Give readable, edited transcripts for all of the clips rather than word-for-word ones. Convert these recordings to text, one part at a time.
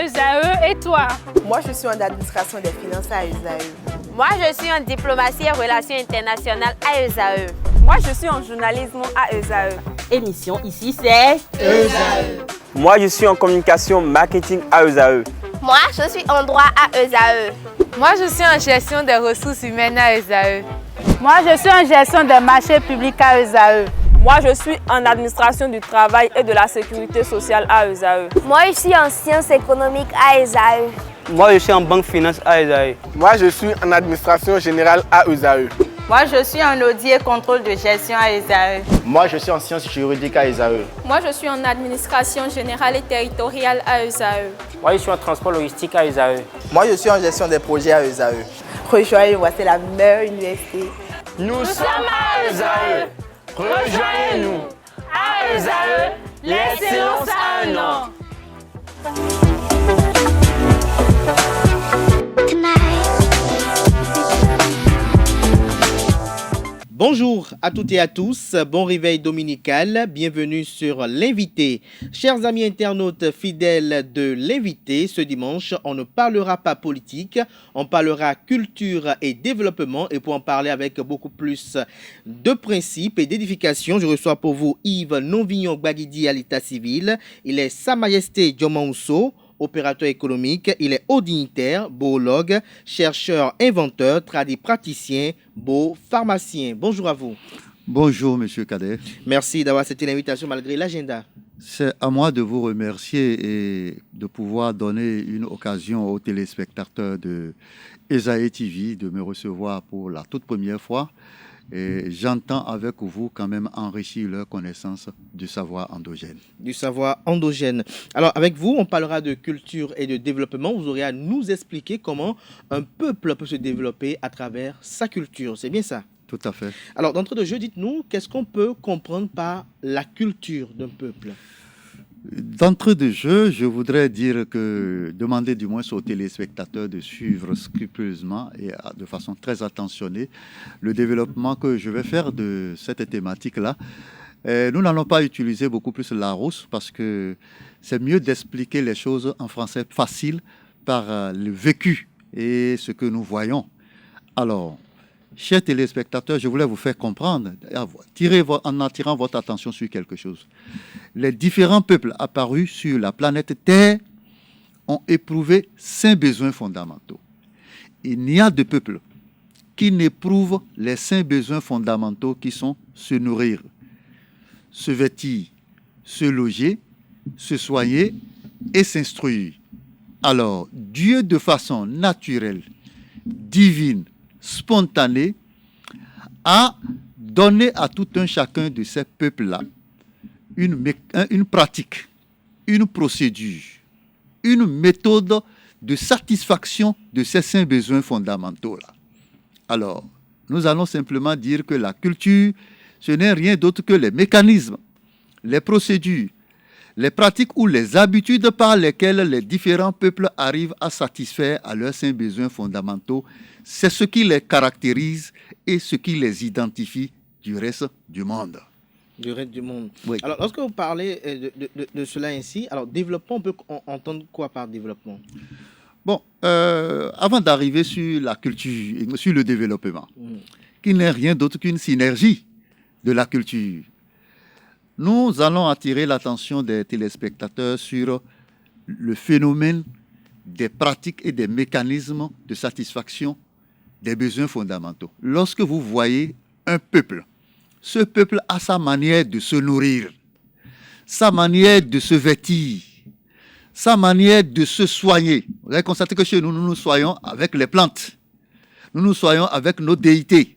à ESAE et toi? Moi, je suis en administration des finances à ESAE. Moi, je suis en diplomatie et relations internationales à ESAE. Moi, je suis en journalisme à ESAE. Émission ici, c'est ESAE. Moi, je suis en communication marketing à ESAE. Moi, je suis en droit à ESAE. Moi, je suis en gestion des ressources humaines à ESAE. Moi, je suis en gestion des marchés publics à ESAE. Moi, je suis en administration du travail et de la sécurité sociale à ESAE. Moi, je suis en sciences économiques à ESAE. Moi, je suis en banque finance à ESAE. Moi, je suis en administration générale à ESAE. Moi, je suis en audit et contrôle de gestion à ESAE. Moi, je suis en sciences juridiques à ESAE. Moi, je suis en administration générale et territoriale à ESAE. Moi, je suis en transport logistique à ESAE. Moi, je suis en gestion des projets à ESAE. Rejoignez-moi, c'est la meilleure université. Nous sommes à ESAE. Rejoignez-nous. À ESAE, l'excellence a un nom. Bonjour à toutes et à tous, bon réveil dominical, bienvenue sur l'Invité. Chers amis internautes fidèles de l'Invité, ce dimanche, on ne parlera pas politique, on parlera culture et développement. Et pour en parler avec beaucoup plus de principes et d'édification, je reçois pour vous Yves Novignon-Gbagidi à l'état civil. Il est Sa Majesté Diomaousso, opérateur économique, il est haut dignitaire, boologue, chercheur, inventeur, praticien, pharmacien. Bonjour à vous. Bonjour, Monsieur Kader. Merci d'avoir accepté l'invitation malgré l'agenda. C'est à moi de vous remercier et de pouvoir donner une occasion aux téléspectateurs de ESAE TV de me recevoir pour la toute première fois. Et j'entends avec vous quand même enrichir leur connaissance du savoir endogène. Du savoir endogène. Alors avec vous, on parlera de culture et de développement. Vous aurez à nous expliquer comment un peuple peut se développer à travers sa culture. C'est bien ça? Tout à fait. Alors d'entrée de jeu, dites-nous, qu'est-ce qu'on peut comprendre par la culture d'un peuple? D'entrée de jeu, je voudrais dire que demander du moins aux téléspectateurs de suivre scrupuleusement et de façon très attentionnée le développement que je vais faire de cette thématique-là. Nous n'allons pas utiliser beaucoup plus Larousse parce que c'est mieux d'expliquer les choses en français facile par le vécu et ce que nous voyons. Alors, chers téléspectateurs, je voulais vous faire comprendre, en attirant votre attention sur quelque chose. Les différents peuples apparus sur la planète Terre ont éprouvé 5 besoins fondamentaux. Il n'y a de peuple qui n'éprouve les 5 besoins fondamentaux qui sont se nourrir, se vêtir, se loger, se soigner et s'instruire. Alors, Dieu, de façon naturelle, divine, spontanée, a donné à tout un chacun de ces peuples-là une pratique, une procédure, une méthode de satisfaction de ces 5 besoins fondamentaux-là. Alors, nous allons simplement dire que la culture, ce n'est rien d'autre que les mécanismes, les procédures, les pratiques ou les habitudes par lesquelles les différents peuples arrivent à satisfaire à leurs 5 besoins fondamentaux. C'est ce qui les caractérise et ce qui les identifie du reste du monde. Du reste du monde. Oui. Alors, lorsque vous parlez de cela ainsi, alors développement, on peut entendre quoi par développement? Bon, avant d'arriver sur la culture, sur le développement, qui n'est rien d'autre qu'une synergie de la culture, nous allons attirer l'attention des téléspectateurs sur le phénomène des pratiques et des mécanismes de satisfaction des besoins fondamentaux. Lorsque vous voyez un peuple, ce peuple a sa manière de se nourrir, sa manière de se vêtir, sa manière de se soigner. Vous avez constaté que chez nous, nous nous soignons avec les plantes. Nous nous soignons avec nos déités.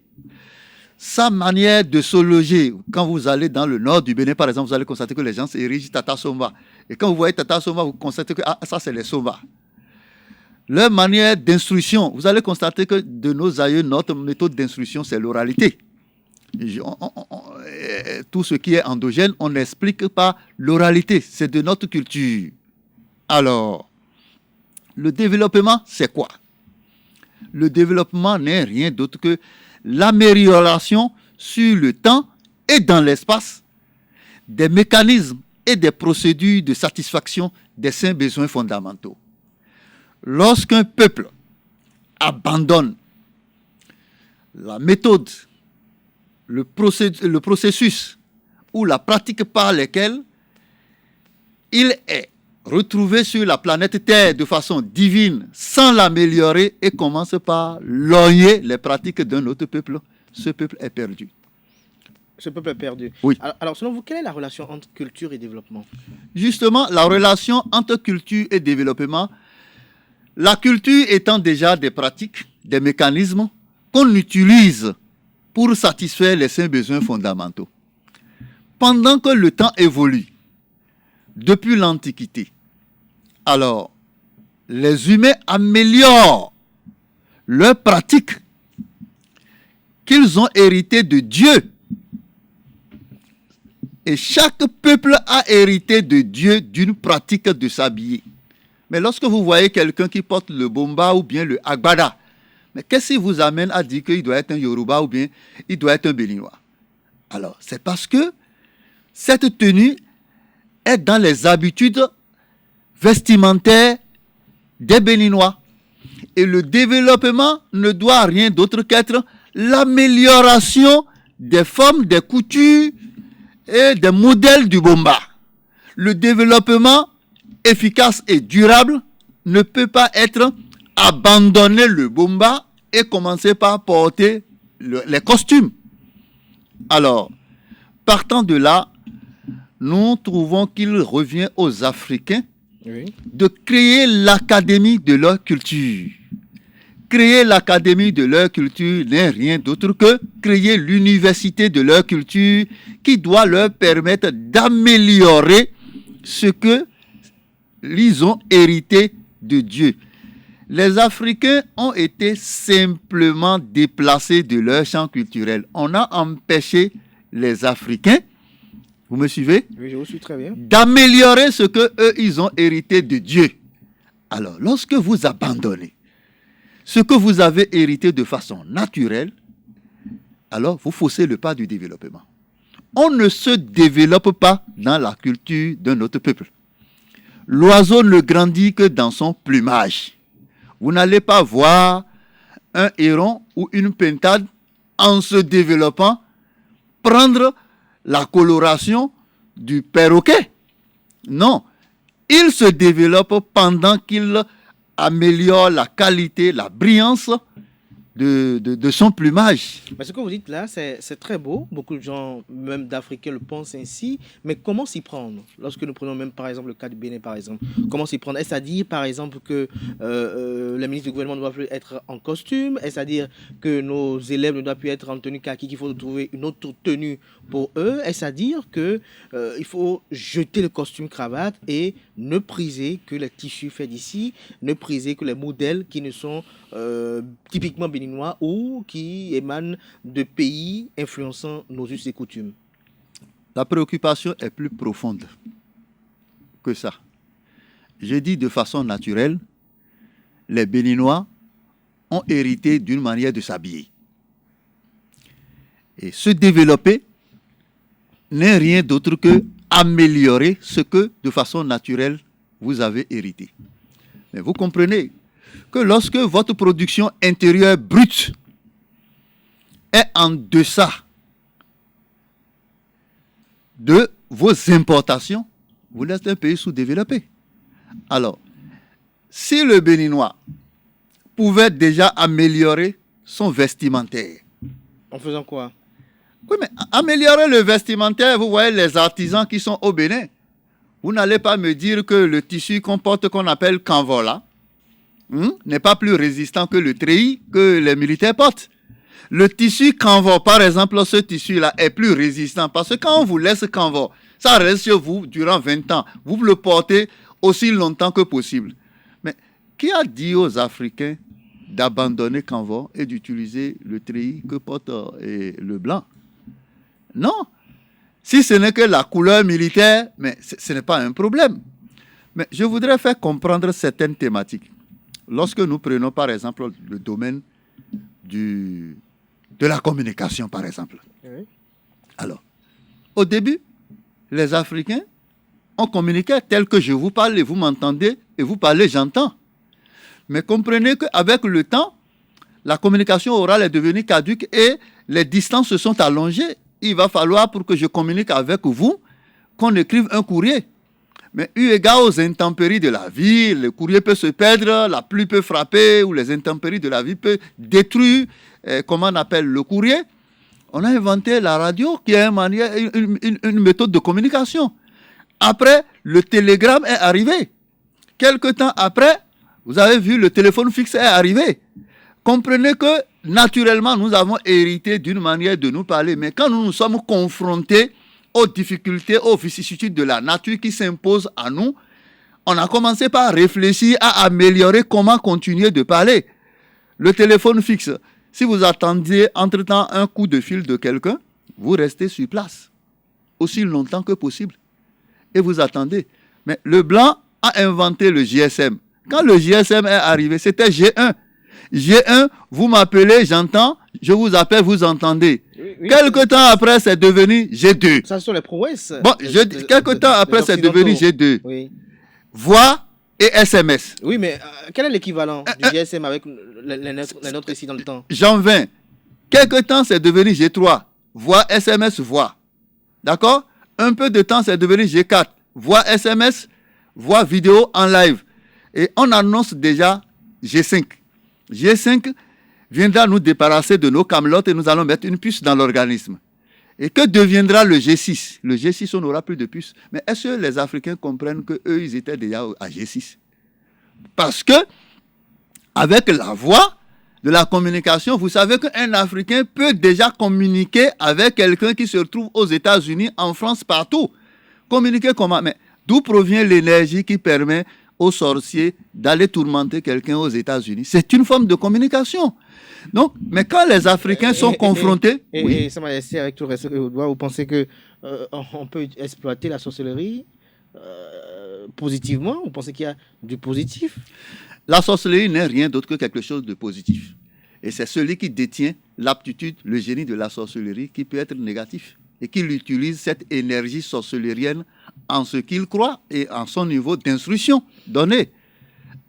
Sa manière de se loger, quand vous allez dans le nord du Bénin, par exemple, vous allez constater que les gens s'érigent Tata Somba. Et quand vous voyez Tata Somba, vous constatez que ça, c'est les Somba. Leur manière d'instruction, vous allez constater que de nos aïeux, notre méthode d'instruction, c'est l'oralité. Tout ce qui est endogène, on n'explique pas l'oralité, c'est de notre culture. Alors, le développement, c'est quoi? Le développement n'est rien d'autre que l'amélioration sur le temps et dans l'espace des mécanismes et des procédures de satisfaction des 5 besoins fondamentaux. Lorsqu'un peuple abandonne la méthode, le processus ou la pratique par lesquelles il est retrouvé sur la planète Terre de façon divine sans l'améliorer et commence par lorgner les pratiques d'un autre peuple, ce peuple est perdu. Ce peuple est perdu. Oui. Alors, selon vous, quelle est la relation entre culture et développement? Justement, la relation entre culture et développement, la culture étant déjà des pratiques, des mécanismes qu'on utilise pour satisfaire les cinq besoins fondamentaux. Pendant que le temps évolue, depuis l'Antiquité, alors les humains améliorent leurs pratiques qu'ils ont héritées de Dieu. Et chaque peuple a hérité de Dieu d'une pratique de s'habiller. Mais lorsque vous voyez quelqu'un qui porte le bomba ou bien le agbada, mais qu'est-ce qui vous amène à dire qu'il doit être un Yoruba ou bien il doit être un Béninois? Alors, c'est parce que cette tenue est dans les habitudes vestimentaires des Béninois. Et le développement ne doit rien d'autre qu'être l'amélioration des formes, des coutures et des modèles du bomba. Le développement efficace et durable ne peut pas être abandonner le bomba et commencer par porter les costumes. Alors, partant de là, nous trouvons qu'il revient aux Africains de créer l'académie de leur culture. Créer l'académie de leur culture n'est rien d'autre que créer l'université de leur culture qui doit leur permettre d'améliorer ce que ils ont hérité de Dieu. Les Africains ont été simplement déplacés de leur champ culturel. On a empêché les Africains, vous me suivez? Oui, je vous suis très bien. D'améliorer ce que eux ils ont hérité de Dieu. Alors, lorsque vous abandonnez ce que vous avez hérité de façon naturelle, alors vous faussez le pas du développement. On ne se développe pas dans la culture d'un autre peuple. L'oiseau ne grandit que dans son plumage. Vous n'allez pas voir un héron ou une pintade en se développant prendre la coloration du perroquet. Non, il se développe pendant qu'il améliore la qualité, la brillance de son plumage. Mais ce que vous dites là, c'est très beau. Beaucoup de gens, même d'Africains, le pensent ainsi. Mais comment s'y prendre? Lorsque nous prenons même par exemple le cas du Bénin, par exemple, comment s'y prendre? Est-ce à dire par exemple que les ministres du gouvernement doivent être en costume? Est-ce à dire que nos élèves ne doivent plus être en tenue kaki, qu'il faut trouver une autre tenue pour eux? Est-ce à dire que il faut jeter le costume cravate et ne priser que les tissus faits d'ici, ne priser que les modèles qui ne sont typiquement béninois ou qui émanent de pays influençant nos us et coutumes? La préoccupation est plus profonde que ça. J'ai dit de façon naturelle, les Béninois ont hérité d'une manière de s'habiller. Et se développer n'est rien d'autre que améliorer ce que de façon naturelle vous avez hérité. Mais vous comprenez que lorsque votre production intérieure brute est en deçà de vos importations, vous êtes un pays sous-développé. Alors, si le Béninois pouvait déjà améliorer son vestimentaire. En faisant quoi? Oui, mais améliorer le vestimentaire, vous voyez les artisans qui sont au Bénin. Vous n'allez pas me dire que le tissu qu'on porte, qu'on appelle canvas là, n'est pas plus résistant que le treillis que les militaires portent. Le tissu canvas, par exemple, ce tissu-là est plus résistant parce que quand on vous laisse canvas, ça reste sur vous durant 20 ans. Vous le portez aussi longtemps que possible. Mais qui a dit aux Africains d'abandonner canvas et d'utiliser le treillis que porte le blanc? Non. Si ce n'est que la couleur militaire, mais ce n'est pas un problème. Mais je voudrais faire comprendre certaines thématiques. Lorsque nous prenons par exemple le domaine de la communication, par exemple. Oui. Alors, au début, les Africains ont communiqué tel que je vous parle et vous m'entendez et vous parlez, j'entends. Mais comprenez qu'avec le temps, la communication orale est devenue caduque et les distances se sont allongées. Il va falloir, pour que je communique avec vous, qu'on écrive un courrier. Mais eu égard aux intempéries de la vie, le courrier peut se perdre, la pluie peut frapper, ou les intempéries de la vie peuvent détruire, comment on appelle, le courrier. On a inventé la radio qui est une méthode de communication. Après, le télégramme est arrivé. Quelque temps après, vous avez vu, le téléphone fixe est arrivé. Comprenez que, naturellement, nous avons hérité d'une manière de nous parler. Mais quand nous nous sommes confrontés aux difficultés, aux vicissitudes de la nature qui s'imposent à nous, on a commencé par réfléchir à améliorer comment continuer de parler. Le téléphone fixe, si vous attendiez entre-temps un coup de fil de quelqu'un, vous restez sur place aussi longtemps que possible et vous attendez. Mais le blanc a inventé le GSM. Quand le GSM est arrivé, c'était G1. G1, vous m'appelez, j'entends, je vous appelle, vous entendez. Oui, quelque temps après, c'est devenu G2. Ça, ce sont les prouesses. Bon, quelque temps après, c'est devenu G2. Oui. Voix et SMS. Oui, mais quel est l'équivalent du GSM avec les nôtres ici dans le temps? J'en viens. Quelque temps, c'est devenu G3. Voix, SMS, voix. D'accord? Un peu de temps, c'est devenu G4. Voix, SMS, voix, vidéo en live. Et on annonce déjà G5. G5 viendra nous débarrasser de nos camelotes et nous allons mettre une puce dans l'organisme. Et que deviendra le G6? Le G6, on n'aura plus de puce. Mais est-ce que les Africains comprennent qu'eux, ils étaient déjà à G6? Parce que, avec la voix de la communication, vous savez qu'un Africain peut déjà communiquer avec quelqu'un qui se trouve aux États-Unis, en France, partout. Communiquer comment? Mais d'où provient l'énergie qui permet aux sorciers d'aller tourmenter quelqu'un aux États-Unis? C'est une forme de communication. Donc, mais quand les Africains sont confrontés... Et Sa Majesté, avec tout le respect que vous dois, vous pensez qu'on peut exploiter la sorcellerie positivement? Vous pensez qu'il y a du positif? La sorcellerie n'est rien d'autre que quelque chose de positif. Et c'est celui qui détient l'aptitude, le génie de la sorcellerie qui peut être négatif. Et qui utilise cette énergie sorcellerienne en ce qu'il croit et en son niveau d'instruction donné.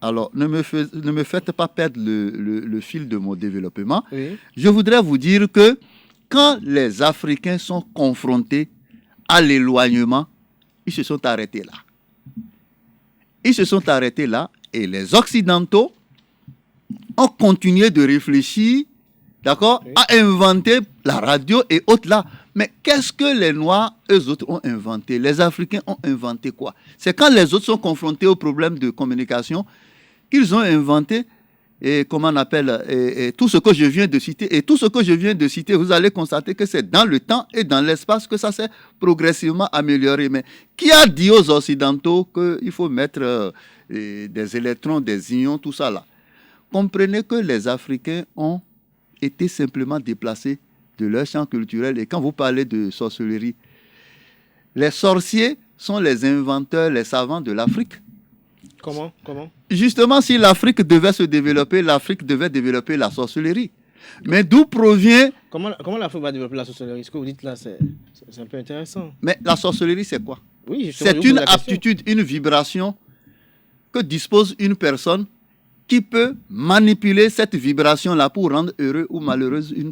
Alors, ne me faites pas perdre le fil de mon développement. Oui. Je voudrais vous dire que quand les Africains sont confrontés à l'éloignement, ils se sont arrêtés là. Ils se sont arrêtés là et les Occidentaux ont continué de réfléchir, d'accord, oui, à inventer la radio et autres là. Mais qu'est-ce que les Noirs, eux autres, ont inventé? Les Africains ont inventé quoi? C'est quand les autres sont confrontés aux problèmes de communication qu'ils ont inventé, et comment on appelle, et tout ce que je viens de citer. Et tout ce que je viens de citer, vous allez constater que c'est dans le temps et dans l'espace que ça s'est progressivement amélioré. Mais qui a dit aux Occidentaux qu'il faut mettre des électrons, des ions, tout ça là? Comprenez que les Africains ont été simplement déplacés de leur champ culturel. Et quand vous parlez de sorcellerie, les sorciers sont les inventeurs, les savants de l'Afrique. Comment? Justement, si l'Afrique devait se développer, l'Afrique devait développer la sorcellerie. Mais d'où provient... Comment l'Afrique va développer la sorcellerie? Ce que vous dites là, c'est un peu intéressant. Mais la sorcellerie, c'est quoi? Oui, c'est une aptitude, une vibration que dispose une personne qui peut manipuler cette vibration-là pour rendre heureux ou malheureuse une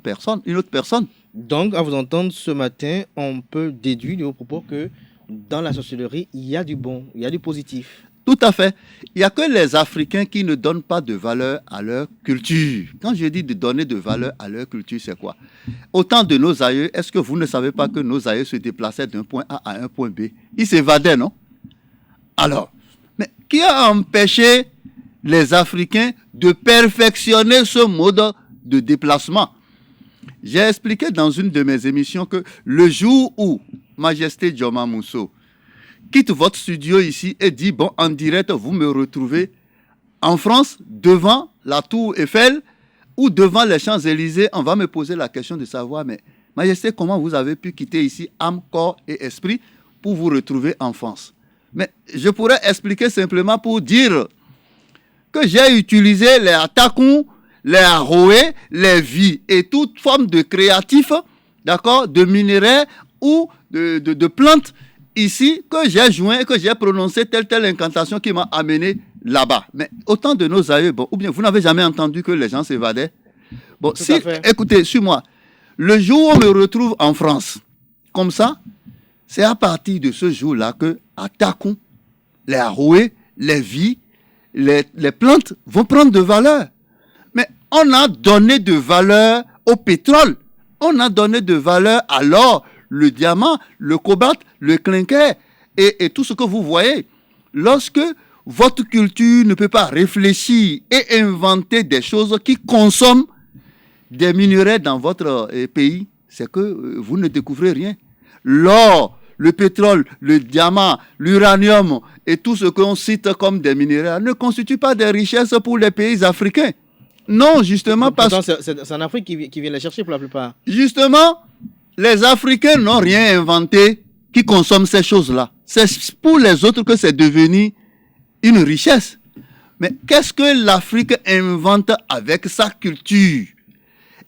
autre personne. Donc, à vous entendre ce matin, on peut déduire de vos propos que dans la sorcellerie, il y a du bon, il y a du positif. Tout à fait. Il n'y a que les Africains qui ne donnent pas de valeur à leur culture. Quand je dis de donner de valeur à leur culture, c'est quoi? Au temps de nos aïeux, est-ce que vous ne savez pas que nos aïeux se déplaçaient d'un point A à un point B? Ils s'évadaient, non? Alors, mais qui a empêché les Africains de perfectionner ce mode de déplacement? J'ai expliqué dans une de mes émissions que le jour où Majesté Djoma Mousso quitte votre studio ici et dit, bon, en direct, vous me retrouvez en France, devant la tour Eiffel ou devant les Champs-Élysées, on va me poser la question de savoir, mais Majesté, comment vous avez pu quitter ici âme, corps et esprit pour vous retrouver en France? Mais je pourrais expliquer simplement pour dire que j'ai utilisé les Atakou, les Aroé, les Vies et toute forme de créatif, d'accord, de minerais ou de plantes ici, que j'ai joint et que j'ai prononcé telle incantation qui m'a amené là-bas. Mais autant de nos aïeux, bon, ou bien vous n'avez jamais entendu que les gens s'évadaient. Bon, écoutez, suis-moi. Le jour où on me retrouve en France, comme ça, c'est à partir de ce jour-là que attaquons les Aroué, les vies, les plantes vont prendre de valeur. Mais on a donné de valeur au pétrole. On a donné de valeur à l'or, le diamant, le cobalt, le clinker et tout ce que vous voyez. Lorsque votre culture ne peut pas réfléchir et inventer des choses qui consomment des minerais dans votre pays, c'est que vous ne découvrez rien. L'or, le pétrole, le diamant, l'uranium et tout ce qu'on cite comme des minerais ne constituent pas des richesses pour les pays africains. Non, justement parce que... C'est en Afrique qui vient les chercher pour la plupart. Justement, les Africains n'ont rien inventé qui consomme ces choses-là. C'est pour les autres que c'est devenu une richesse. Mais qu'est-ce que l'Afrique invente avec sa culture?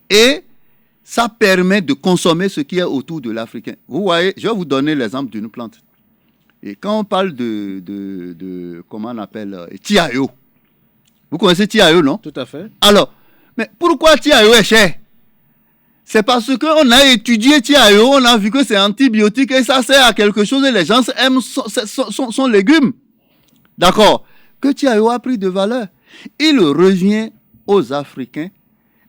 Et ça permet de consommer ce qui est autour de l'Africain. Vous voyez, je vais vous donner l'exemple d'une plante. Et quand on parle de comment on appelle, Tiayo. Vous connaissez Tiayo, non? Tout à fait. Alors, mais pourquoi Tiayo est cher? C'est parce qu'on a étudié Tiayo, on a vu que c'est antibiotique et ça sert à quelque chose et les gens aiment son légume. D'accord? Que Tiayo a pris de valeur. Il revient aux Africains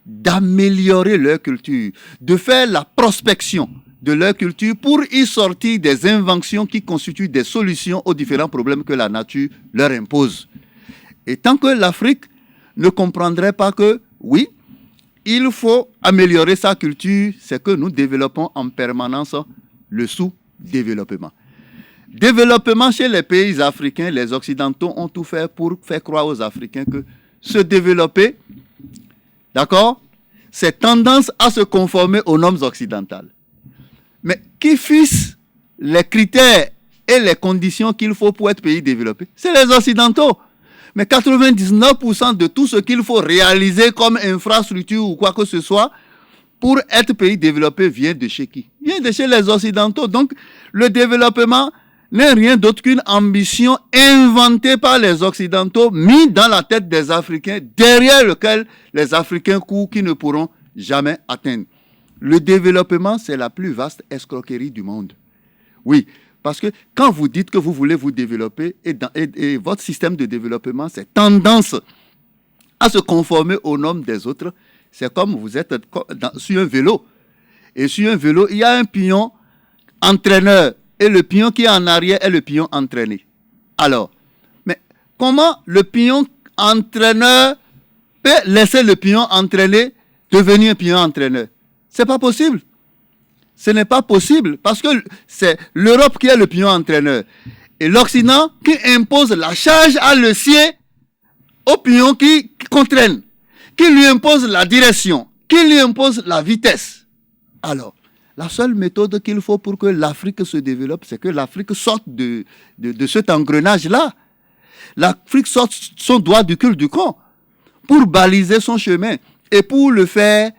d'améliorer leur culture, de faire la prospection de leur culture pour y sortir des inventions qui constituent des solutions aux différents problèmes que la nature leur impose. Et tant que l'Afrique ne comprendrait pas que, oui, il faut améliorer sa culture, c'est que nous développons en permanence le sous-développement. Développement chez les pays africains, les Occidentaux ont tout fait pour faire croire aux Africains que se développer, d'accord, c'est tendance à se conformer aux normes occidentales. Mais qui fixent les critères et les conditions qu'il faut pour être pays développé? C'est les Occidentaux. Mais 99% de tout ce qu'il faut réaliser comme infrastructure ou quoi que ce soit pour être pays développé vient de chez qui? Vient de chez les Occidentaux. Donc, le développement n'est rien d'autre qu'une ambition inventée par les Occidentaux, mise dans la tête des Africains, derrière lequel les Africains courent qui ne pourront jamais atteindre. Le développement, c'est la plus vaste escroquerie du monde. Oui, parce que quand vous dites que vous voulez vous développer, et votre système de développement, c'est tendance à se conformer aux normes des autres, c'est comme vous êtes sur un vélo. Et sur un vélo, il y a un pion entraîneur. Et le pion qui est en arrière est le pion entraîné. Alors, mais comment le pion entraîneur peut laisser le pion entraîné devenir un pion entraîneur? C'est pas possible. Ce n'est pas possible parce que c'est l'Europe qui est le pion entraîneur. Et l'Occident qui impose la charge à le sien au pion qui contraîne, qui lui impose la direction, qui lui impose la vitesse. Alors, la seule méthode qu'il faut pour que l'Afrique se développe, c'est que l'Afrique sorte de cet engrenage-là. L'Afrique sorte son doigt du cul du con pour baliser son chemin. Et pour le faire,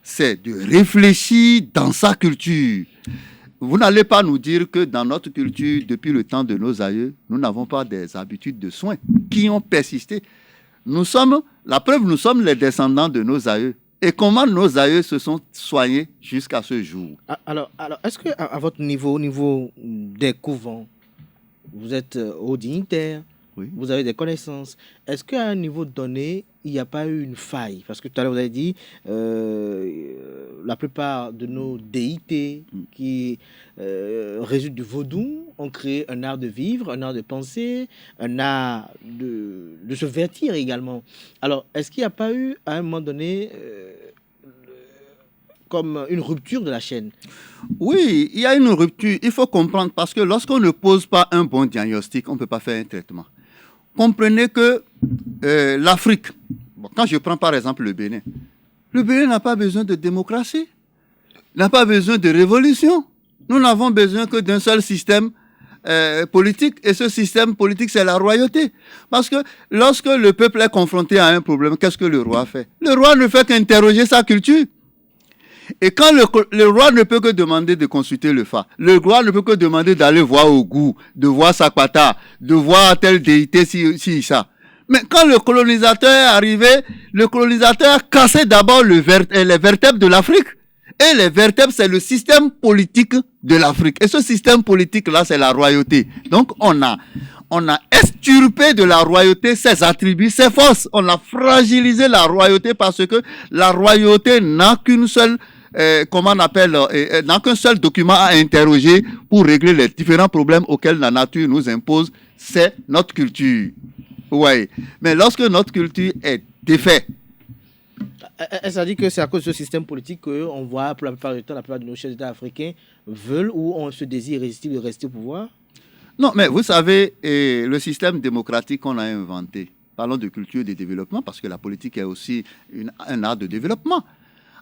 c'est de réfléchir dans sa culture. Vous n'allez pas nous dire que dans notre culture, depuis le temps de nos aïeux, nous n'avons pas des habitudes de soins qui ont persisté. La preuve, nous sommes les descendants de nos aïeux. Et comment nos aïeux se sont soignés jusqu'à ce jour? Alors est-ce qu'à votre niveau, au niveau des couvents, vous êtes haut dignitaire, oui, vous avez des connaissances, est-ce qu'à un niveau donné, il n'y a pas eu une faille? Parce que tout à l'heure, vous avez dit la plupart de nos déités qui résultent du vaudou ont créé un art de vivre, un art de penser, un art de se vertir également. Alors, est-ce qu'il n'y a pas eu, à un moment donné, comme une rupture de la chaîne? Oui, il y a une rupture. Il faut comprendre, parce que lorsqu'on ne pose pas un bon diagnostic, on ne peut pas faire un traitement. Comprenez que l'Afrique, quand je prends par exemple le Bénin n'a pas besoin de démocratie, n'a pas besoin de révolution. Nous n'avons besoin que d'un seul système politique, et ce système politique, c'est la royauté. Parce que lorsque le peuple est confronté à un problème, qu'est-ce que le roi fait? Le roi ne fait qu'interroger sa culture. Et quand le roi ne peut que demander de consulter le Fa, le roi ne peut que demander d'aller voir Ogou, de voir Sakwata, de voir telle déité, si ça. Mais quand le colonisateur est arrivé, le colonisateur cassait d'abord les vertèbres de l'Afrique. Et les vertèbres, c'est le système politique de l'Afrique. Et ce système politique-là, c'est la royauté. Donc, on a extirpé de la royauté ses attributs, ses forces. On a fragilisé la royauté parce que la royauté n'a qu'une seule, n'a qu'un seul document à interroger pour régler les différents problèmes auxquels la nature nous impose. C'est notre culture. Oui. Mais lorsque notre culture est défaite, ça dit que c'est à cause de ce système politique qu'on voit pour la plupart du temps, la plupart de nos chefs d'État africains veulent ou ont ce désir irrésistible de rester au pouvoir? Non, mais vous savez, le système démocratique qu'on a inventé, parlons de culture de développement, parce que la politique est aussi un art de développement.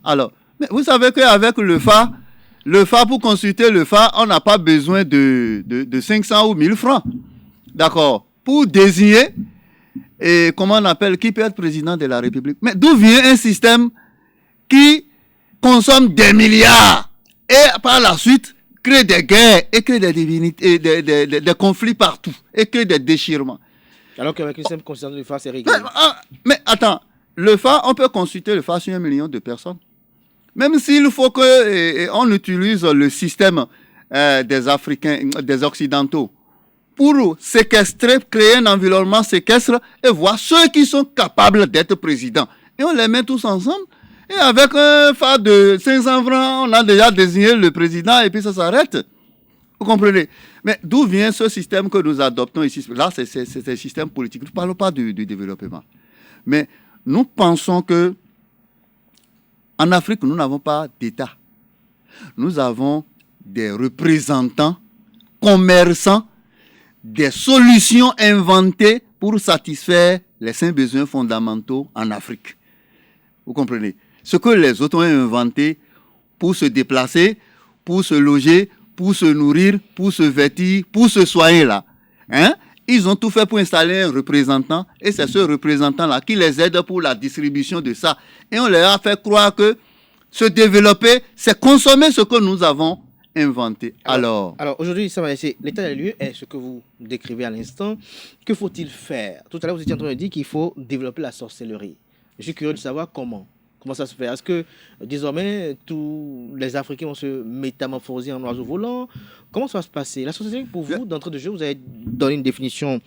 Alors, mais vous savez qu'avec le FA, pour consulter le FA, on n'a pas besoin de 500 ou 1000 francs. D'accord? Pour désigner, et comment on appelle, qui peut être président de la République. Mais d'où vient un système qui consomme des milliards et par la suite crée des guerres et crée des conflits partout et crée des déchirements. Alors qu'avec une simple consultation du FA, c'est réglé. Mais attends, le FA, on peut consulter le FA sur 1 million de personnes. Même s'il faut qu'on utilise le système des Africains, des Occidentaux, pour séquestrer, créer un environnement séquestre et voir ceux qui sont capables d'être présidents. Et on les met tous ensemble. Et avec un FA de 500 francs, on a déjà désigné le président et puis ça s'arrête. Vous comprenez? Mais d'où vient ce système que nous adoptons ici? Là, c'est un système politique. Nous ne parlons pas du développement. Mais nous pensons que en Afrique, nous n'avons pas d'État. Nous avons des représentants, commerçants, des solutions inventées pour satisfaire les 5 besoins fondamentaux en Afrique. Vous comprenez? Ce que les autres ont inventé pour se déplacer, pour se loger, pour se nourrir, pour se vêtir, pour se soigner là. Hein? Ils ont tout fait pour installer un représentant et c'est ce représentant-là qui les aide pour la distribution de ça. Et on leur a fait croire que se développer, c'est consommer ce que nous avons inventé. Alors aujourd'hui, ça va essayer. L'état des lieux est ce que vous décrivez à l'instant. Que faut-il faire? Tout à l'heure, vous étiez en train de dire qu'il faut développer la sorcellerie. Je suis curieux de savoir comment ça se fait. Est-ce que désormais tous les Africains vont se métamorphoser en oiseaux volants? Comment ça va se passer? La sorcellerie, pour vous, d'entrée de jeu, vous avez donné une définition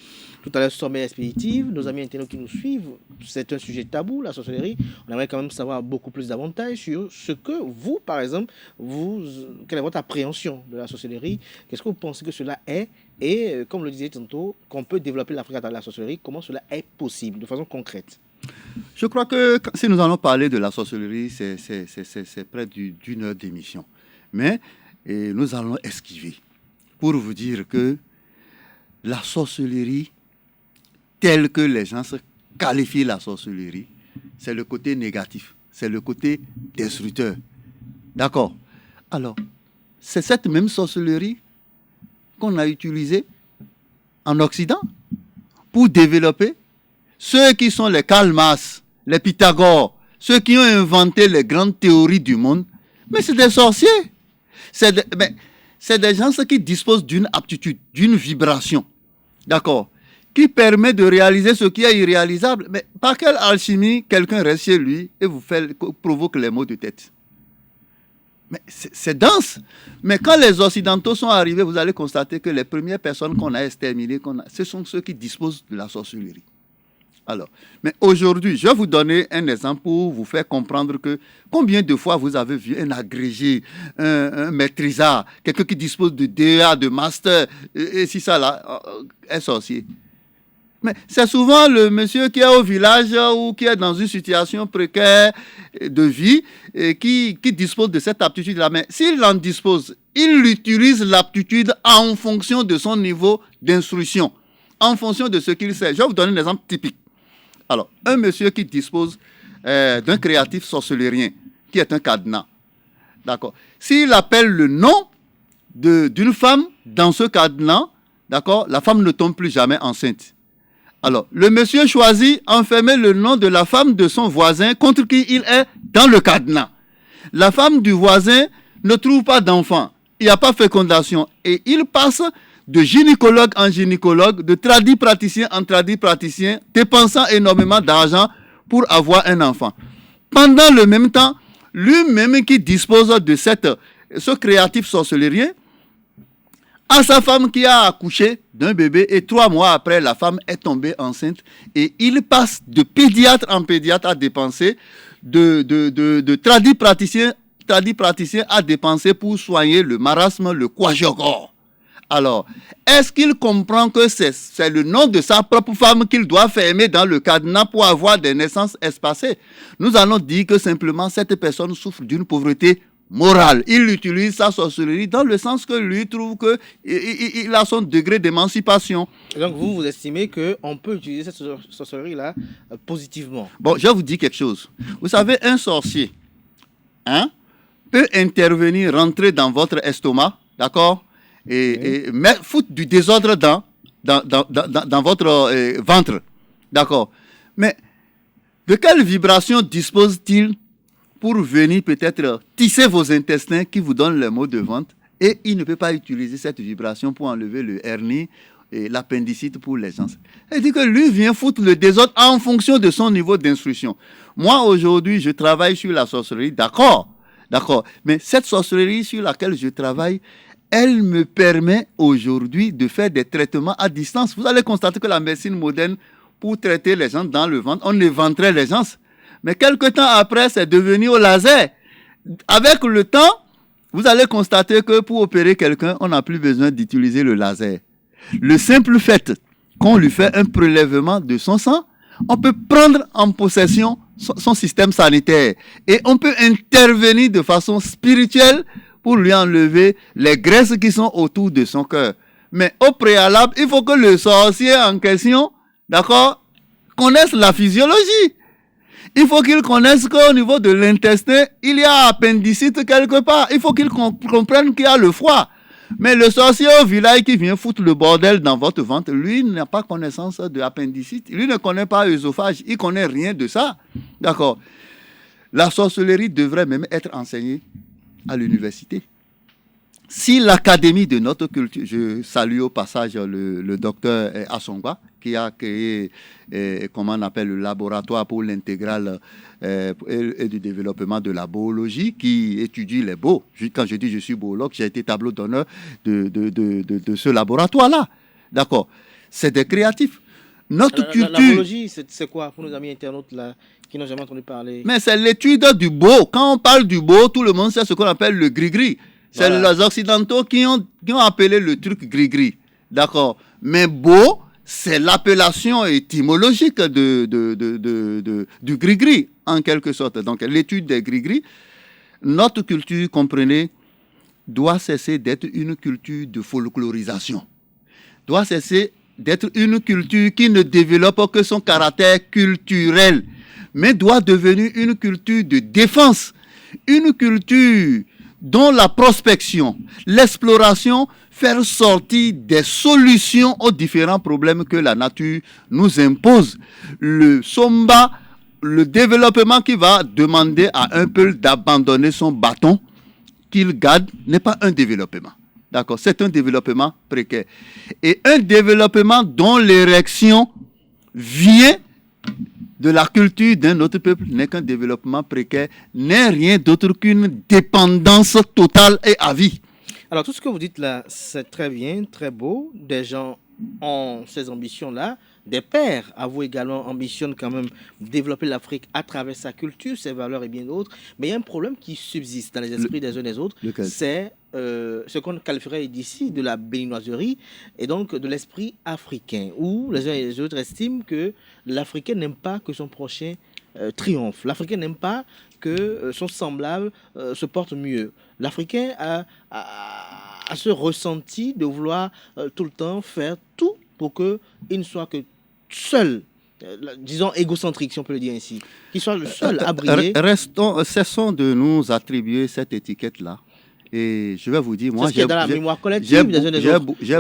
tout à l'heure sommaire expéditive. Nos amis internautes qui nous suivent, c'est un sujet tabou, la sorcellerie. On aimerait quand même savoir beaucoup plus d'avantages sur ce que vous, par exemple, quelle est votre appréhension de la sorcellerie? Qu'est-ce que vous pensez que cela est? Et comme le disait tantôt, qu'on peut développer l'Afrique à travers la sorcellerie, comment cela est possible, de façon concrète? Je crois que si nous allons parler de la sorcellerie, c'est près d'une heure d'émission. Mais nous allons esquiver pour vous dire que la sorcellerie, telle que les gens qualifient la sorcellerie, c'est le côté négatif, c'est le côté destructeur. D'accord? Alors, c'est cette même sorcellerie qu'on a utilisée en Occident pour développer ceux qui sont les Karl Marx, les Pythagore, ceux qui ont inventé les grandes théories du monde. Mais c'est des sorciers. C'est des gens qui disposent d'une aptitude, d'une vibration, d'accord, qui permet de réaliser ce qui est irréalisable. Mais par quelle alchimie quelqu'un reste chez lui et provoque les maux de tête? Mais c'est dense. Mais quand les Occidentaux sont arrivés, vous allez constater que les premières personnes qu'on a exterminées, ce sont ceux qui disposent de la sorcellerie. Alors, mais aujourd'hui, je vais vous donner un exemple pour vous faire comprendre que combien de fois vous avez vu un agrégé, un maîtrisard, quelqu'un qui dispose de DEA, de master, et si ça là, est sorcier. Mais c'est souvent le monsieur qui est au village ou qui est dans une situation précaire de vie et qui dispose de cette aptitude-là. Mais s'il en dispose, il utilise l'aptitude en fonction de son niveau d'instruction, en fonction de ce qu'il sait. Je vais vous donner un exemple typique. Alors, un monsieur qui dispose d'un créatif sorcellerien, qui est un cadenas, d'accord. S'il appelle le nom d'une femme dans ce cadenas, d'accord, la femme ne tombe plus jamais enceinte. Alors, le monsieur choisit enfermer le nom de la femme de son voisin contre qui il est dans le cadenas. La femme du voisin ne trouve pas d'enfant, il n'y a pas fécondation, et il passe de gynécologue en gynécologue, de tradipraticien en tradipraticien, dépensant énormément d'argent pour avoir un enfant. Pendant le même temps, lui-même qui dispose de ce créatif sorcellerien, à sa femme qui a accouché d'un bébé et 3 mois après, la femme est tombée enceinte et il passe de pédiatre en pédiatre à dépenser, de tradipraticien à dépenser pour soigner le marasme, le kwashiorkor. Alors, est-ce qu'il comprend que c'est le nom de sa propre femme qu'il doit fermer dans le cadenas pour avoir des naissances espacées? Nous allons dire que simplement cette personne souffre d'une pauvreté morale. Il utilise sa sorcellerie dans le sens que lui trouve qu'il a son degré d'émancipation. Donc vous estimez qu'on peut utiliser cette sorcellerie-là positivement? Bon, je vais vous dire quelque chose. Vous savez, un sorcier peut intervenir, rentrer dans votre estomac, d'accord, et foutre du désordre dans votre ventre, d'accord. Mais de quelle vibration dispose-t-il pour venir peut-être tisser vos intestins qui vous donnent les maux de ventre, et il ne peut pas utiliser cette vibration pour enlever le hernie et l'appendicite pour les gens. Il dit que lui vient foutre le désordre en fonction de son niveau d'instruction. Moi, aujourd'hui, je travaille sur la sorcellerie, d'accord, mais cette sorcellerie sur laquelle je travaille, elle me permet aujourd'hui de faire des traitements à distance. Vous allez constater que la médecine moderne, pour traiter les gens dans le ventre, on éventrait les gens. Mais quelque temps après, c'est devenu au laser. Avec le temps, vous allez constater que pour opérer quelqu'un, on n'a plus besoin d'utiliser le laser. Le simple fait qu'on lui fait un prélèvement de son sang, on peut prendre en possession son système sanitaire et on peut intervenir de façon spirituelle pour lui enlever les graisses qui sont autour de son cœur. Mais au préalable, il faut que le sorcier en question, d'accord, connaisse la physiologie. Il faut qu'il connaisse qu'au niveau de l'intestin, il y a appendicite quelque part. Il faut qu'il comprenne qu'il y a le foie. Mais le sorcier au village qui vient foutre le bordel dans votre ventre, lui n'a pas connaissance de l'appendicite. Lui ne connaît pas l'œsophage. Il ne connaît rien de ça. D'accord. La sorcellerie devrait même être enseignée à l'université. Si l'académie de notre culture, je salue au passage le docteur Assongwa, qui a créé, comment on appelle, le laboratoire pour l'intégral et du développement de la boologie, qui étudie les beaux. Quand je dis je suis boologue, j'ai été tableau d'honneur de ce laboratoire-là. D'accord. C'est des créatifs. Notre culture... La boologie, c'est quoi pour nos amis internautes là, qui n'ont jamais entendu parler? Mais c'est l'étude du beau. Quand on parle du beau, tout le monde sait ce qu'on appelle le gris-gris. C'est les Occidentaux qui ont appelé le truc gris-gris. D'accord. Mais beau, c'est l'appellation étymologique du gris-gris, en quelque sorte. Donc, l'étude des gris-gris, notre culture, comprenez, doit cesser d'être une culture de folklorisation. Doit cesser d'être une culture qui ne développe que son caractère culturel, mais doit devenir une culture de défense, une culture dont la prospection, l'exploration, faire sortir des solutions aux différents problèmes que la nature nous impose. Le somba, le développement qui va demander à un peuple d'abandonner son bâton qu'il garde, n'est pas un développement. D'accord, c'est un développement précaire. Et un développement dont l'érection vient de la culture d'un autre peuple n'est qu'un développement précaire, n'est rien d'autre qu'une dépendance totale et à vie. Alors tout ce que vous dites là, c'est très bien, très beau. Des gens ont ces ambitions-là. Des pères, à vous également, ambitionnent quand même développer l'Afrique à travers sa culture, ses valeurs et bien d'autres. Mais il y a un problème qui subsiste dans les esprits des uns et des autres. C'est ce qu'on qualifierait d'ici de la béninoiserie et donc de l'esprit africain, où les uns et les autres estiment que l'Africain n'aime pas que son prochain triomphe. L'Africain n'aime pas que son semblable se porte mieux. L'Africain a ce ressenti de vouloir tout le temps faire tout pour qu'il ne soit que seul, disons égocentrique, si on peut le dire ainsi, qu'il soit le seul à briller. Cessons de nous attribuer cette étiquette-là. Et je vais vous dire, moi, j'ai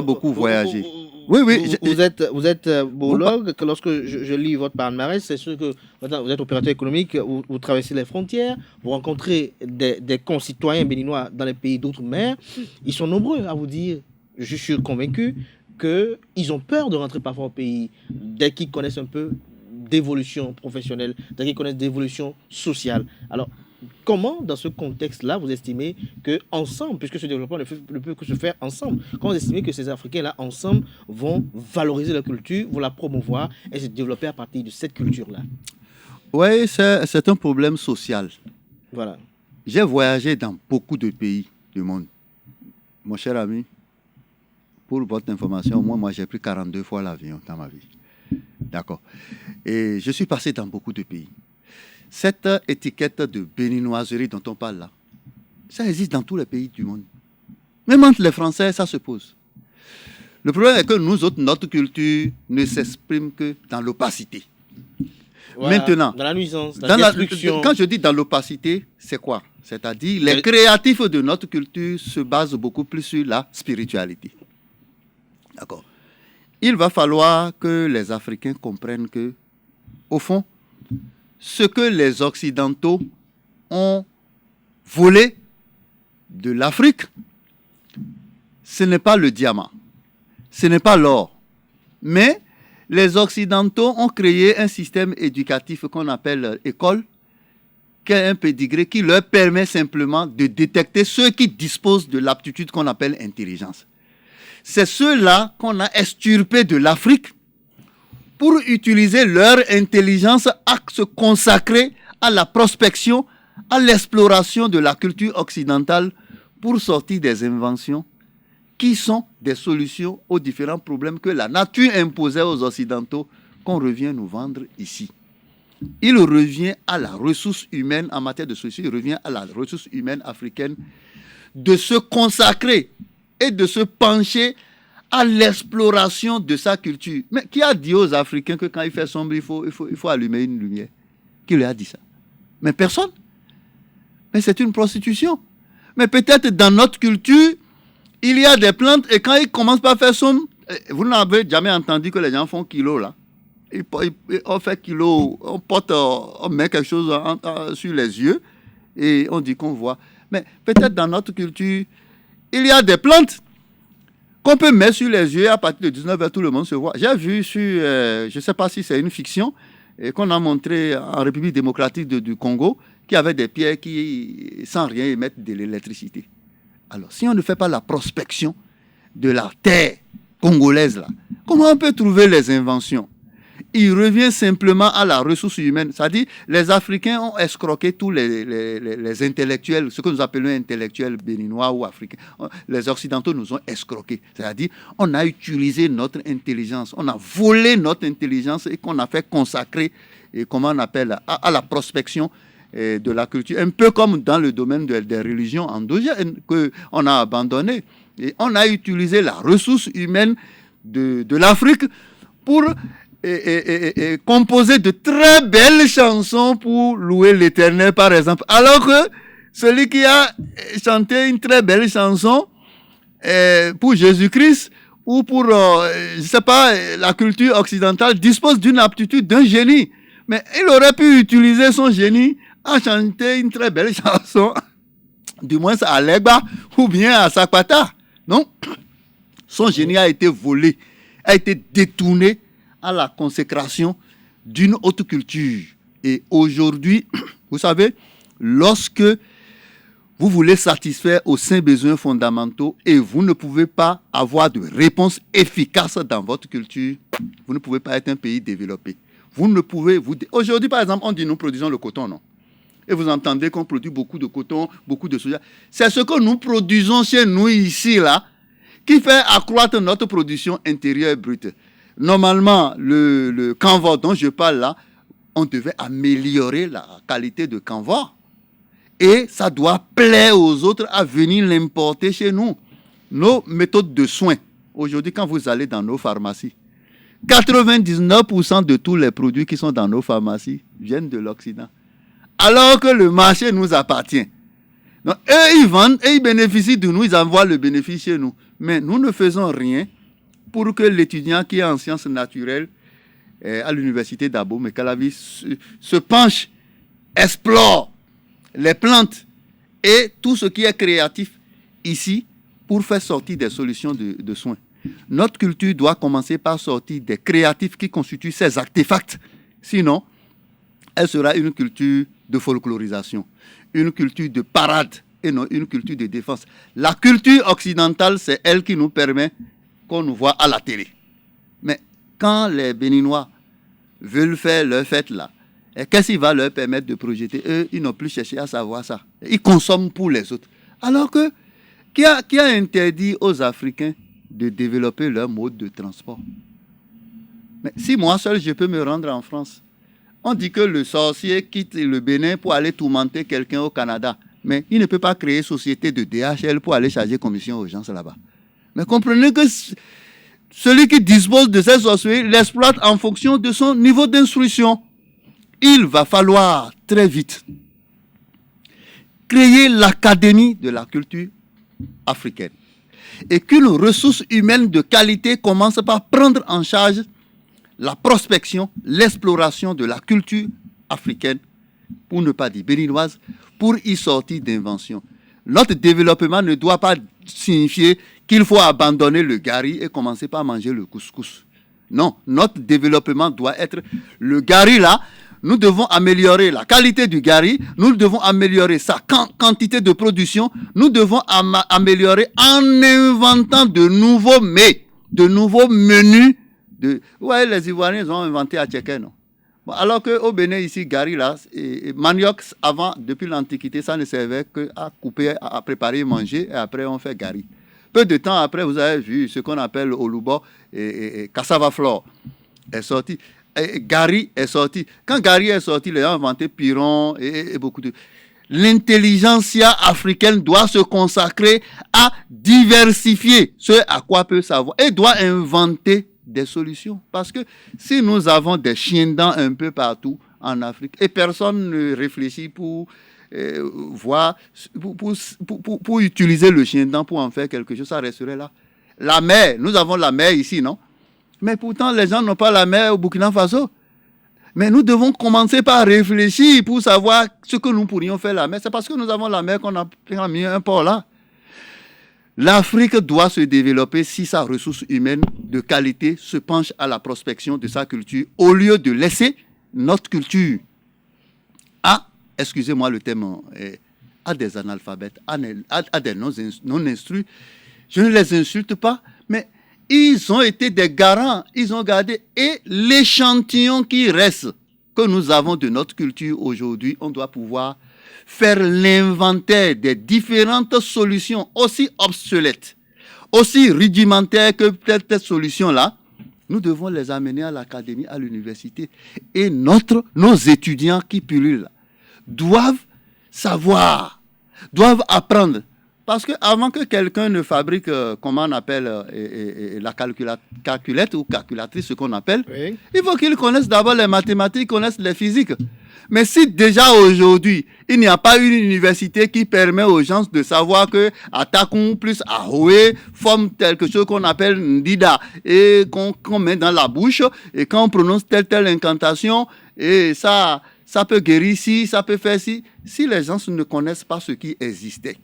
beaucoup voyagé. Oui. Vous êtes boologue, que lorsque je lis votre palmarès, c'est sûr que vous êtes opérateur économique, vous traversez les frontières, vous rencontrez des concitoyens béninois dans les pays d'outre-mer. Ils sont nombreux à vous dire je suis convaincu qu'ils ont peur de rentrer parfois au pays dès qu'ils connaissent un peu d'évolution professionnelle, dès qu'ils connaissent d'évolution sociale. Alors, comment, dans ce contexte-là, vous estimez qu'ensemble, puisque ce développement ne peut que se faire ensemble, comment vous estimez que ces Africains-là, ensemble, vont valoriser leur culture, vont la promouvoir et se développer à partir de cette culture-là? Oui, c'est un problème social. Voilà. J'ai voyagé dans beaucoup de pays du monde. Mon cher ami, pour votre information, moi j'ai pris 42 fois l'avion dans ma vie. D'accord. Et je suis passé dans beaucoup de pays. Cette étiquette de béninoiserie dont on parle là, ça existe dans tous les pays du monde. Même entre les Français, ça se pose. Le problème est que nous autres, notre culture ne s'exprime que dans l'opacité. Voilà, maintenant, dans la nuisance, dans la destruction. Quand je dis dans l'opacité, c'est quoi? C'est-à-dire, les créatifs de notre culture se basent beaucoup plus sur la spiritualité. D'accord. Il va falloir que les Africains comprennent que, au fond, ce que les Occidentaux ont volé de l'Afrique, ce n'est pas le diamant, ce n'est pas l'or, mais les Occidentaux ont créé un système éducatif qu'on appelle école, qui est un pédigré qui leur permet simplement de détecter ceux qui disposent de l'aptitude qu'on appelle intelligence. C'est ceux-là qu'on a extirpés de l'Afrique pour utiliser leur intelligence à se consacrer à la prospection, à l'exploration de la culture occidentale pour sortir des inventions qui sont des solutions aux différents problèmes que la nature imposait aux Occidentaux qu'on revient nous vendre ici. Il revient à la ressource humaine en matière de solutions, il revient à la ressource humaine africaine de se consacrer et de se pencher à l'exploration de sa culture. Mais qui a dit aux Africains que quand il fait sombre, il faut allumer une lumière? Qui lui a dit ça? Mais personne. Mais c'est une prostitution. Mais peut-être dans notre culture, il y a des plantes et quand ils commencent par faire sombre, vous n'avez jamais entendu que les gens font kilo là. On fait kilo, on met quelque chose sur les yeux et on dit qu'on voit. Mais peut-être dans notre culture, il y a des plantes qu'on peut mettre sur les yeux et à partir de 19h, tout le monde se voit. J'ai vu sur, je ne sais pas si c'est une fiction, qu'on a montré en République démocratique du Congo, qui avait des pierres qui, sans rien, émettent de l'électricité. Alors, si on ne fait pas la prospection de la terre congolaise, là, comment on peut trouver les inventions? Il revient simplement à la ressource humaine. C'est-à-dire, les Africains ont escroqué tous les intellectuels, ce que nous appelons intellectuels béninois ou africains. Les Occidentaux nous ont escroqués. C'est-à-dire, on a utilisé notre intelligence, on a volé notre intelligence et qu'on a fait consacrer, et comment on appelle, à la prospection de la culture. Un peu comme dans le domaine des religions endogènes qu'on a abandonné. Et on a utilisé la ressource humaine de l'Afrique pour composer de très belles chansons pour louer l'Éternel, par exemple. Alors que celui qui a chanté une très belle chanson pour Jésus-Christ ou pour, je ne sais pas, la culture occidentale dispose d'une aptitude, d'un génie. Mais il aurait pu utiliser son génie à chanter une très belle chanson, du moins à Legba ou bien à Sakwata. Non, son génie a été volé, a été détourné à la consécration d'une autre culture. Et aujourd'hui, vous savez, lorsque vous voulez satisfaire aux saints besoins fondamentaux et vous ne pouvez pas avoir de réponse efficace dans votre culture, vous ne pouvez pas être un pays développé. Vous ne pouvez... Aujourd'hui, par exemple, on dit nous produisons le coton, non? Et vous entendez qu'on produit beaucoup de coton, beaucoup de soja. C'est ce que nous produisons chez nous ici, là, qui fait accroître notre production intérieure brute. Normalement, le canevas dont je parle là, on devait améliorer la qualité de canevas. Et ça doit plaire aux autres à venir l'importer chez nous. Nos méthodes de soins, aujourd'hui, quand vous allez dans nos pharmacies, 99% de tous les produits qui sont dans nos pharmacies viennent de l'Occident. Alors que le marché nous appartient. Donc, eux, ils vendent et ils bénéficient de nous, ils envoient le bénéfice chez nous. Mais nous ne faisons rien pour que l'étudiant qui est en sciences naturelles à l'université d'Abo Mekalavi se penche, explore les plantes et tout ce qui est créatif ici pour faire sortir des solutions de soins. Notre culture doit commencer par sortir des créatifs qui constituent ces artefacts. Sinon, elle sera une culture de folklorisation, une culture de parade et non une culture de défense. La culture occidentale, c'est elle qui nous permet qu'on nous voit à la télé. Mais quand les Béninois veulent faire leur fête là, qu'est-ce qui va leur permettre de projeter? Eux, ils n'ont plus cherché à savoir ça. Ils consomment pour les autres. Alors que, qui a interdit aux Africains de développer leur mode de transport? Mais si moi seul, je peux me rendre en France, on dit que le sorcier quitte le Bénin pour aller tourmenter quelqu'un au Canada. Mais il ne peut pas créer société de DHL pour aller charger commission aux gens là-bas. Mais comprenez que celui qui dispose de ces sorciers l'exploite en fonction de son niveau d'instruction. Il va falloir très vite créer l'académie de la culture africaine. Et qu'une ressource humaine de qualité commence par prendre en charge la prospection, l'exploration de la culture africaine, pour ne pas dire béninoise, pour y sortir d'inventions. Notre développement ne doit pas signifier qu'il faut abandonner le gari et commencer par manger le couscous. Non, notre développement doit être le gari là. Nous devons améliorer la qualité du gari, nous devons améliorer sa quantité de production, nous devons améliorer en inventant de nouveaux mets, de nouveaux menus. Ouais, les Ivoiriens ont inventé à Tchéké, non? Bon, alors qu'au Bénin, ici, gari, là, et manioc, avant, depuis l'Antiquité, ça ne servait qu'à couper, à préparer, manger, et après, on fait gari. Peu de temps après, vous avez vu ce qu'on appelle Olubo et cassava flore est sorti. Et gari est sorti. Quand gari est sorti, les gens ont inventé piron et beaucoup de... L'intelligentsia africaine doit se consacrer à diversifier ce à quoi peut savoir et doit inventer des solutions. Parce que si nous avons des chiens-dents un peu partout en Afrique et personne ne réfléchit pour voir, pour utiliser le chien-dent pour en faire quelque chose, ça resterait là. La mer, nous avons la mer ici, non? Mais pourtant, les gens n'ont pas la mer au Burkina Faso. Mais nous devons commencer par réfléchir pour savoir ce que nous pourrions faire la mer. C'est parce que nous avons la mer qu'on a mis un port là. L'Afrique doit se développer si sa ressource humaine de qualité se penche à la prospection de sa culture au lieu de laisser notre culture à, excusez-moi le terme, à des analphabètes, à des non-instruits. Je ne les insulte pas, mais ils ont été des garants, ils ont gardé. Et l'échantillon qui reste, que nous avons de notre culture aujourd'hui, on doit pouvoir faire l'inventaire des différentes solutions aussi obsolètes, aussi rudimentaires que peut-être cette solution-là. Nous devons les amener à l'académie, à l'université. Et nos étudiants qui pullulent doivent savoir, doivent apprendre. Parce qu'avant que quelqu'un ne fabrique, comment on appelle, la calculette ou calculatrice, ce qu'on appelle, oui, il faut qu'il connaisse d'abord les mathématiques, connaisse les physiques. Mais si déjà aujourd'hui, il n'y a pas une université qui permet aux gens de savoir que Atakum plus Ahoe forme quelque chose qu'on appelle Ndida et qu'on met dans la bouche et quand on prononce telle incantation et ça peut guérir ci, ça peut faire ci. Si les gens ne connaissent pas ce qui existait,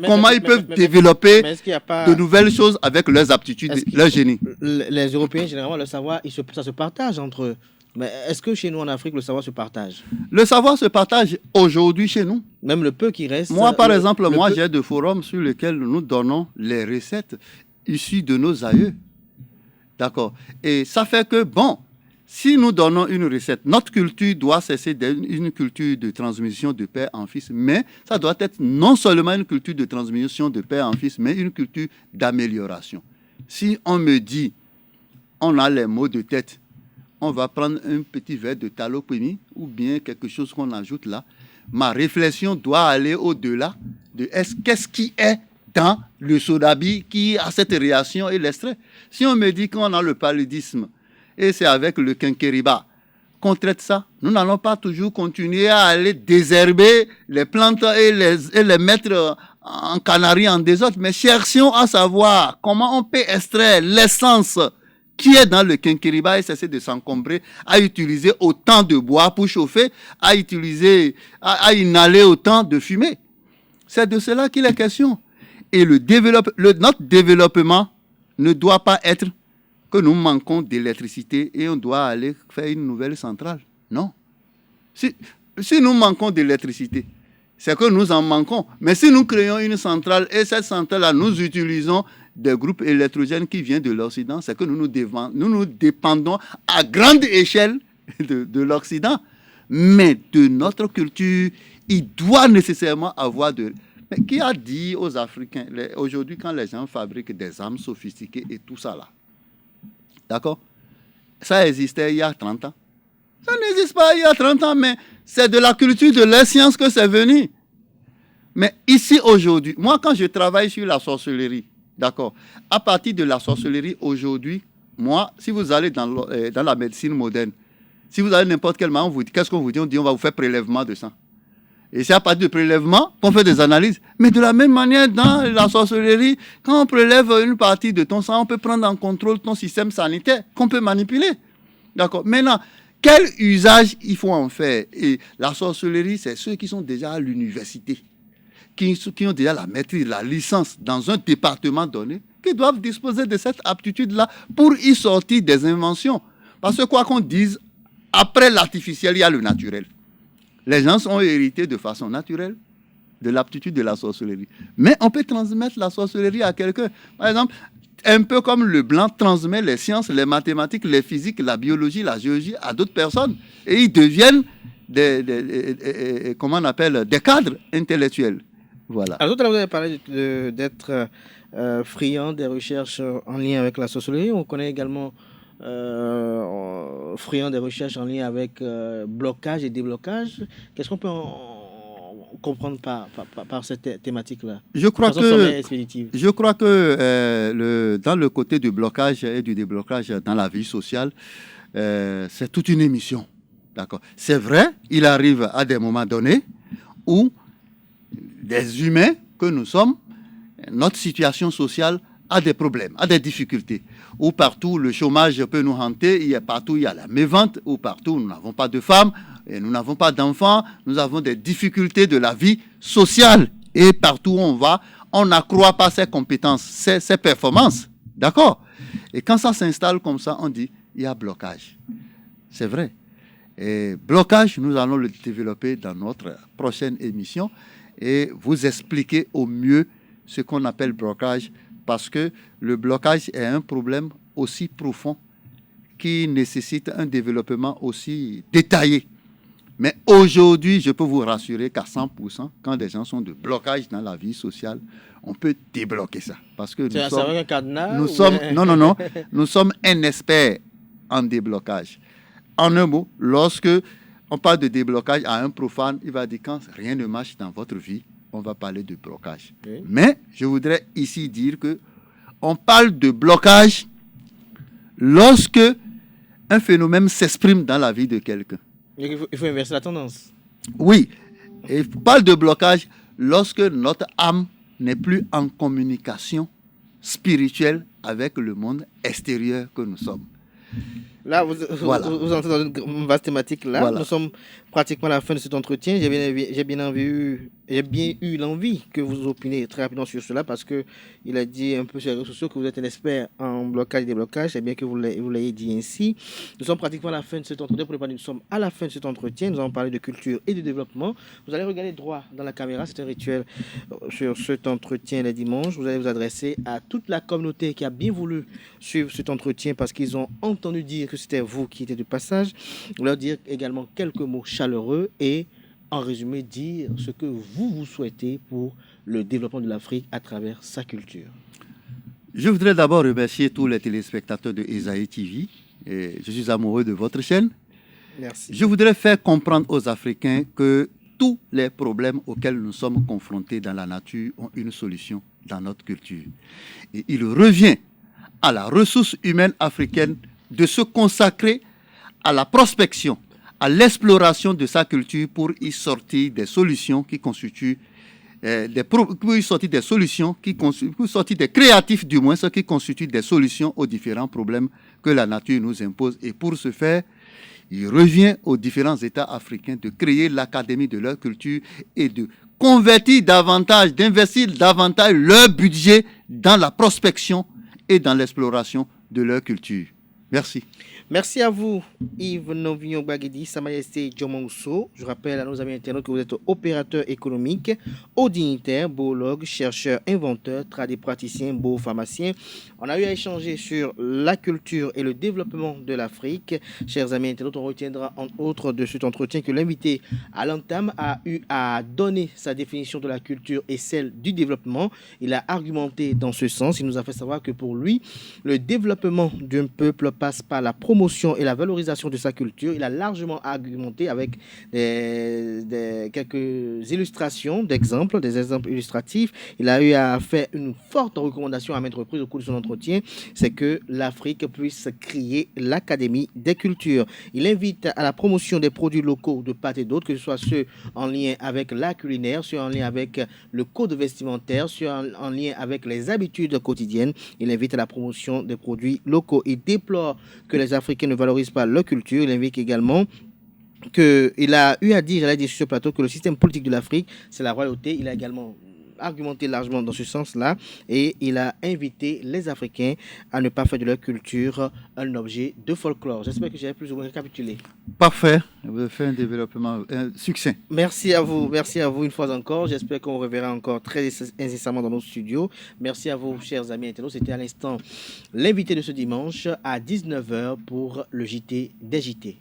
comment ils peuvent développer de nouvelles choses avec leurs aptitudes, leur génie? Les Européens, généralement, le savoir, ça se partage entre eux. Mais est-ce que chez nous, en Afrique, le savoir se partage? Le savoir se partage aujourd'hui chez nous. Même le peu qui reste. Moi, par exemple, j'ai des forums sur lesquels nous donnons les recettes issues de nos aïeux. D'accord. Et ça fait que, bon, si nous donnons une recette, notre culture doit cesser d'être une culture de transmission de père en fils, mais ça doit être non seulement une culture de transmission de père en fils, mais une culture d'amélioration. Si on me dit, on a les mots de tête, on va prendre un petit verre de talopémie ou bien quelque chose qu'on ajoute là, ma réflexion doit aller au-delà de qu'est-ce qui est dans le sodabi qui a cette réaction et l'extrait. Si on me dit qu'on a le paludisme, et c'est avec le quinquériba qu'on traite ça, nous n'allons pas toujours continuer à aller désherber les plantes et les mettre en canaries, en désordre, mais cherchons à savoir comment on peut extraire l'essence qui est dans le quinquériba et cesser de s'encombrer à utiliser autant de bois pour chauffer, à inhaler autant de fumée. C'est de cela qu'il est question. Et notre développement ne doit pas être que nous manquons d'électricité et on doit aller faire une nouvelle centrale. Non. Si nous manquons d'électricité, c'est que nous en manquons. Mais si nous créons une centrale et cette centrale-là, nous utilisons des groupes électrogènes qui viennent de l'Occident, c'est que nous nous dépendons à grande échelle de l'Occident. Mais de notre culture, il doit nécessairement avoir de... Mais qui a dit aux Africains, aujourd'hui quand les gens fabriquent des armes sophistiquées et tout ça là, d'accord? Ça existait il y a 30 ans. Ça n'existe pas il y a 30 ans, mais c'est de la culture de la science que c'est venu. Mais ici, aujourd'hui, moi, quand je travaille sur la sorcellerie, d'accord, à partir de la sorcellerie, aujourd'hui, moi, si vous allez dans la médecine moderne, si vous allez n'importe quel moment, qu'est-ce qu'on vous dit? On dit on va vous faire prélèvement de sang. Et c'est à partir de prélèvement qu'on fait des analyses. Mais de la même manière, dans la sorcellerie, quand on prélève une partie de ton sang, on peut prendre en contrôle ton système sanitaire qu'on peut manipuler. D'accord. Maintenant, quel usage il faut en faire? Et la sorcellerie, c'est ceux qui sont déjà à l'université, qui ont déjà la maîtrise, la licence dans un département donné, qui doivent disposer de cette aptitude-là pour y sortir des inventions. Parce que quoi qu'on dise, après l'artificiel, il y a le naturel. Les gens ont hérité de façon naturelle de l'aptitude de la sorcellerie. Mais on peut transmettre la sorcellerie à quelqu'un. Par exemple, un peu comme le blanc transmet les sciences, les mathématiques, les physiques, la biologie, la géologie à d'autres personnes. Et ils deviennent des cadres intellectuels. Voilà. Alors, tout à l'heure, vous avez parlé d'être friand des recherches en lien avec la sorcellerie. On connaît également friand des recherches en lien avec blocage et déblocage. Qu'est-ce qu'on peut comprendre par cette thématique-là? Je crois que dans le côté du blocage et du déblocage dans la vie sociale, c'est toute une émission. D'accord. C'est vrai, il arrive à des moments donnés où des humains que nous sommes, notre situation sociale a des problèmes, a des difficultés. Où partout le chômage peut nous hanter, partout il y a la mévente, où partout nous n'avons pas de femmes, et nous n'avons pas d'enfants, nous avons des difficultés de la vie sociale. Et partout où on va, on n'accroît pas ses compétences, ses performances. D'accord? Et quand ça s'installe comme ça, on dit, il y a blocage. C'est vrai. Et blocage, nous allons le développer dans notre prochaine émission et vous expliquer au mieux ce qu'on appelle blocage, parce que le blocage est un problème aussi profond qui nécessite un développement aussi détaillé. Mais aujourd'hui, je peux vous rassurer qu'à 100%, quand des gens sont de blocage dans la vie sociale, on peut débloquer ça. Parce que nous sommes un expert en déblocage. En un mot, lorsque on parle de déblocage à un profane, il va dire quand rien ne marche dans votre vie, on va parler de blocage. Okay. Mais je voudrais ici dire que on parle de blocage lorsque un phénomène s'exprime dans la vie de quelqu'un. Il faut inverser la tendance. Oui, et on parle de blocage lorsque notre âme n'est plus en communication spirituelle avec le monde extérieur que nous sommes. Là, vous entrez dans une vaste thématique. Là, voilà. Nous sommes pratiquement à la fin de cet entretien. J'ai bien eu l'envie que vous opiniez très rapidement sur cela, parce qu'il a dit un peu sur les réseaux sociaux que vous êtes un expert en blocage et déblocage. C'est bien que vous l'ayez dit ainsi. Nous sommes pratiquement à la fin de cet entretien. Nous sommes à la fin de cet entretien. Nous allons parler de culture et de développement. Vous allez regarder droit dans la caméra. C'est un rituel sur cet entretien les dimanches. Vous allez vous adresser à toute la communauté qui a bien voulu suivre cet entretien parce qu'ils ont entendu dire que c'était vous qui étiez de passage. Vous leur dire également quelques mots chaleureux et en résumé dire ce que vous souhaitez pour le développement de l'Afrique à travers sa culture. Je voudrais d'abord remercier tous les téléspectateurs de Esaïe TV. Et je suis amoureux de votre chaîne. Merci. Je voudrais faire comprendre aux Africains que tous les problèmes auxquels nous sommes confrontés dans la nature ont une solution dans notre culture. Et il revient à la ressource humaine africaine de se consacrer à la prospection, à l'exploration de sa culture pour y sortir des solutions qui constituent pour y sortir des solutions pour sortir des créatifs du moins, ce qui constitue des solutions aux différents problèmes que la nature nous impose. Et pour ce faire, Il revient aux différents États africains de créer l'Académie de leur culture et de convertir davantage, d'investir davantage leur budget dans la prospection et dans l'exploration de leur culture. Merci. Merci à vous, Yves Novignon Bagidi, Sa Majesté Djomousso. Je rappelle à nos amis internautes que vous êtes opérateur économique, haut dignitaire, biologue, chercheur, inventeur, praticien, beau pharmacien. On a eu à échanger sur la culture et le développement de l'Afrique. Chers amis internautes, on retiendra entre autres de cet entretien que l'invité à l'entame a eu à donner sa définition de la culture et celle du développement. Il a argumenté dans ce sens. Il nous a fait savoir que pour lui, le développement d'un peuple passe par la promotion et la valorisation de sa culture. Il a largement argumenté avec quelques illustrations d'exemples, des exemples illustratifs. Il a eu à faire une forte recommandation à maintes reprises au cours de son entretien, c'est que l'Afrique puisse créer l'Académie des cultures. Il invite à la promotion des produits locaux de part et d'autre, que ce soit ceux en lien avec la culinaire, ceux en lien avec le code vestimentaire, ceux en lien avec les habitudes quotidiennes. Il invite à la promotion des produits locaux. Il déplore que les Africains ne valorisent pas leur culture. Il invite également qu'il a eu à dire, sur ce plateau, que le système politique de l'Afrique, c'est la royauté. Il a également argumenté largement dans ce sens-là et il a invité les Africains à ne pas faire de leur culture un objet de folklore. J'espère que j'ai plus ou moins récapitulé. Parfait. Vous avez fait un développement succès. Merci à vous une fois encore. J'espère qu'on vous reverra encore très incessamment dans nos studios. Merci à vous, chers amis internautes. C'était à l'instant l'invité de ce dimanche à 19h pour le JT des JT.